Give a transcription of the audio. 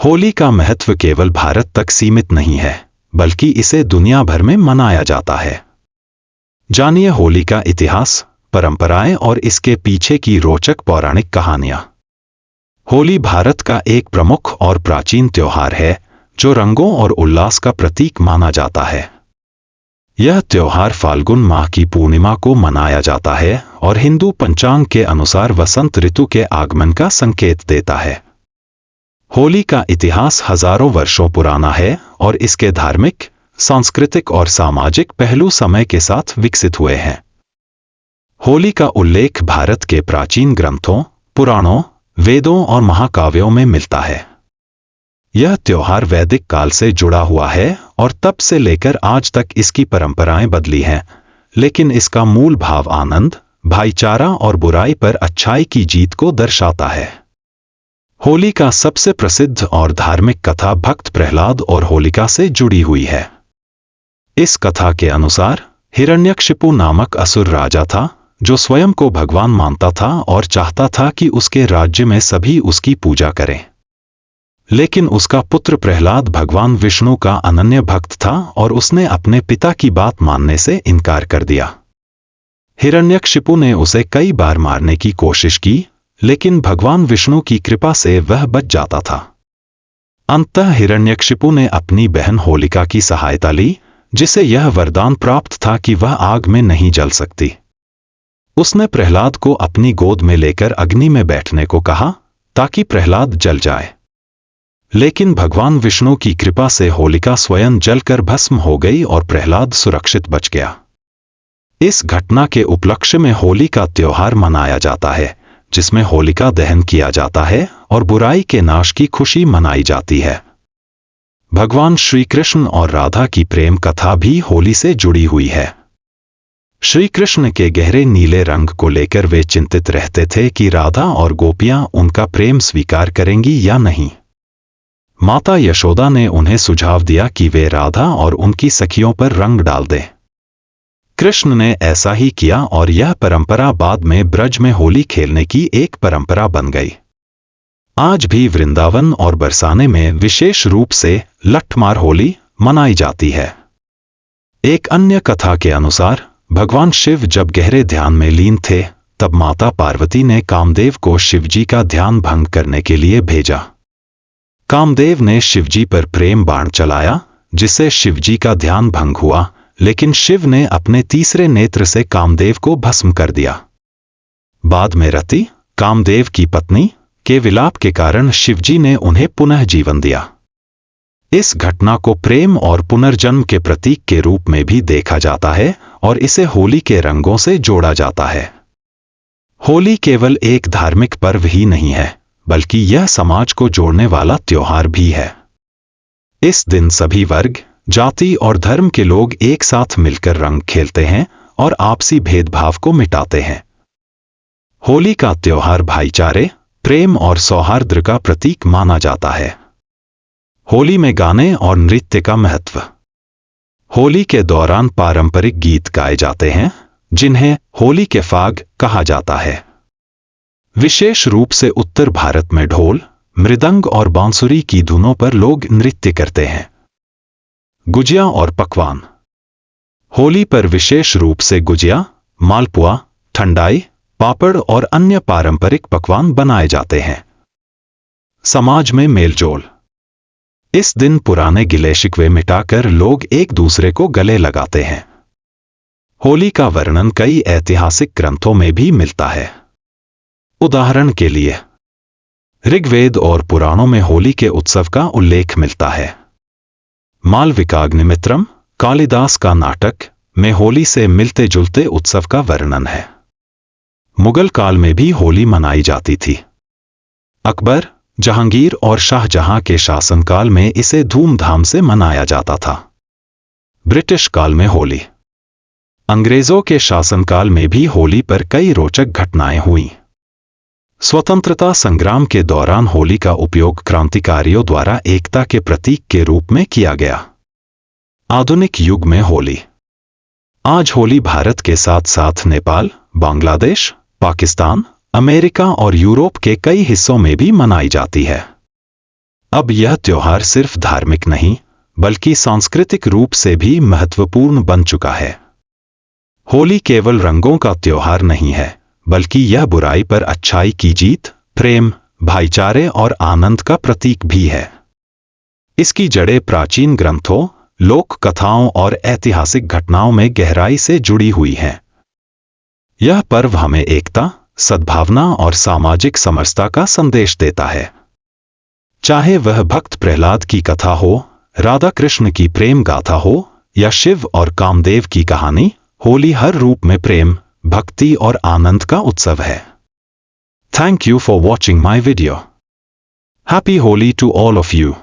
होली का महत्व केवल भारत तक सीमित नहीं है, बल्कि इसे दुनिया भर में मनाया जाता है। जानिए होली का इतिहास, परंपराएं और इसके पीछे की रोचक पौराणिक कहानियां। होली भारत का एक प्रमुख और प्राचीन त्योहार है जो रंगों और उल्लास का प्रतीक माना जाता है। यह त्योहार फाल्गुन माह की पूर्णिमा को मनाया जाता है और हिंदू पंचांग के अनुसार वसंत ऋतु के आगमन का संकेत देता है। होली का इतिहास हजारों वर्षों पुराना है और इसके धार्मिक, सांस्कृतिक और सामाजिक पहलू समय के साथ विकसित हुए हैं। होली का उल्लेख भारत के प्राचीन ग्रंथों, पुराणों, वेदों और महाकाव्यों में मिलता है। यह त्योहार वैदिक काल से जुड़ा हुआ है और तब से लेकर आज तक इसकी परंपराएं बदली हैं, लेकिन इसका मूल भाव आनंद, भाईचारा और बुराई पर अच्छाई की जीत को दर्शाता है। होली का सबसे प्रसिद्ध और धार्मिक कथा भक्त प्रहलाद और होलिका से जुड़ी हुई है। इस कथा के अनुसार हिरण्यकशिपु नामक असुर राजा था जो स्वयं को भगवान मानता था और चाहता था कि उसके राज्य में सभी उसकी पूजा करें। लेकिन उसका पुत्र प्रहलाद भगवान विष्णु का अनन्य भक्त था और उसने अपने पिता की बात मानने से इनकार कर दिया। हिरण्यकशिपु ने उसे कई बार मारने की कोशिश की, लेकिन भगवान विष्णु की कृपा से वह बच जाता था। अंततः हिरण्यकशिपु ने अपनी बहन होलिका की सहायता ली, जिसे यह वरदान प्राप्त था कि वह आग में नहीं जल सकती। उसने प्रहलाद को अपनी गोद में लेकर अग्नि में बैठने को कहा ताकि प्रहलाद जल जाए। लेकिन भगवान विष्णु की कृपा से होलिका स्वयं जलकर भस्म हो गई और प्रहलाद सुरक्षित बच गया। इस घटना के उपलक्ष्य में होली का त्योहार मनाया जाता है, जिसमें होलिका दहन किया जाता है और बुराई के नाश की खुशी मनाई जाती है। भगवान श्री कृष्ण और राधा की प्रेम कथा भी होली से जुड़ी हुई है। श्री कृष्ण के गहरे नीले रंग को लेकर वे चिंतित रहते थे कि राधा और गोपियां उनका प्रेम स्वीकार करेंगी या नहीं। माता यशोदा ने उन्हें सुझाव दिया कि वे राधा और उनकी सखियों पर रंग डाल दें। कृष्ण ने ऐसा ही किया और यह परंपरा बाद में ब्रज में होली खेलने की एक परंपरा बन गई। आज भी वृंदावन और बरसाने में विशेष रूप से लठमार होली मनाई जाती है। एक अन्य कथा के अनुसार भगवान शिव जब गहरे ध्यान में लीन थे, तब माता पार्वती ने कामदेव को शिवजी का ध्यान भंग करने के लिए भेजा। कामदेव ने शिवजी पर प्रेम बाण चलाया, जिससे शिवजी का ध्यान भंग हुआ, लेकिन शिव ने अपने तीसरे नेत्र से कामदेव को भस्म कर दिया। बाद में रति, कामदेव की पत्नी, के विलाप के कारण शिवजी ने उन्हें पुनः जीवन दिया। इस घटना को प्रेम और पुनर्जन्म के प्रतीक के रूप में भी देखा जाता है और इसे होली के रंगों से जोड़ा जाता है। होली केवल एक धार्मिक पर्व ही नहीं है, बल्कि यह समाज को जोड़ने वाला त्योहार भी है। इस दिन सभी वर्ग, जाति और धर्म के लोग एक साथ मिलकर रंग खेलते हैं और आपसी भेदभाव को मिटाते हैं। होली का त्योहार भाईचारे, प्रेम और सौहार्द का प्रतीक माना जाता है। होली में गाने और नृत्य का महत्व। होली के दौरान पारंपरिक गीत गाए जाते हैं, जिन्हें होली के फाग कहा जाता है। विशेष रूप से उत्तर भारत में ढोल, मृदंग और बांसुरी की धुनों पर लोग नृत्य करते हैं। गुजिया और पकवान। होली पर विशेष रूप से गुजिया, मालपुआ, ठंडाई, पापड़ और अन्य पारंपरिक पकवान बनाए जाते हैं। समाज में मेलजोल। इस दिन पुराने गिले शिकवे मिटाकर लोग एक दूसरे को गले लगाते हैं। होली का वर्णन कई ऐतिहासिक ग्रंथों में भी मिलता है। उदाहरण के लिए ऋग्वेद और पुराणों में होली के उत्सव का उल्लेख मिलता है। मालविकाग्निमित्रम, कालिदास का नाटक, में होली से मिलते जुलते उत्सव का वर्णन है। मुगल काल में भी होली मनाई जाती थी। अकबर, जहांगीर और शाहजहां के शासनकाल में इसे धूमधाम से मनाया जाता था। ब्रिटिश काल में होली। अंग्रेजों के शासनकाल में भी होली पर कई रोचक घटनाएं हुईं। स्वतंत्रता संग्राम के दौरान होली का उपयोग क्रांतिकारियों द्वारा एकता के प्रतीक के रूप में किया गया। आधुनिक युग में होली। आज होली भारत के साथ साथ नेपाल, बांग्लादेश, पाकिस्तान, अमेरिका और यूरोप के कई हिस्सों में भी मनाई जाती है। अब यह त्योहार सिर्फ धार्मिक नहीं बल्कि सांस्कृतिक रूप से भी महत्वपूर्ण बन चुका है। होली केवल रंगों का त्योहार नहीं है, बल्कि यह बुराई पर अच्छाई की जीत, प्रेम, भाईचारे और आनंद का प्रतीक भी है। इसकी जड़ें प्राचीन ग्रंथों, लोक कथाओं और ऐतिहासिक घटनाओं में गहराई से जुड़ी हुई हैं। यह पर्व हमें एकता, सद्भावना और सामाजिक समरसता का संदेश देता है। चाहे वह भक्त प्रहलाद की कथा हो, राधा कृष्ण की प्रेम गाथा हो या शिव और कामदेव की कहानी, होली हर रूप में प्रेम, भक्ति और आनंद का उत्सव है। Thank you for watching my video. Happy Holi to all of you.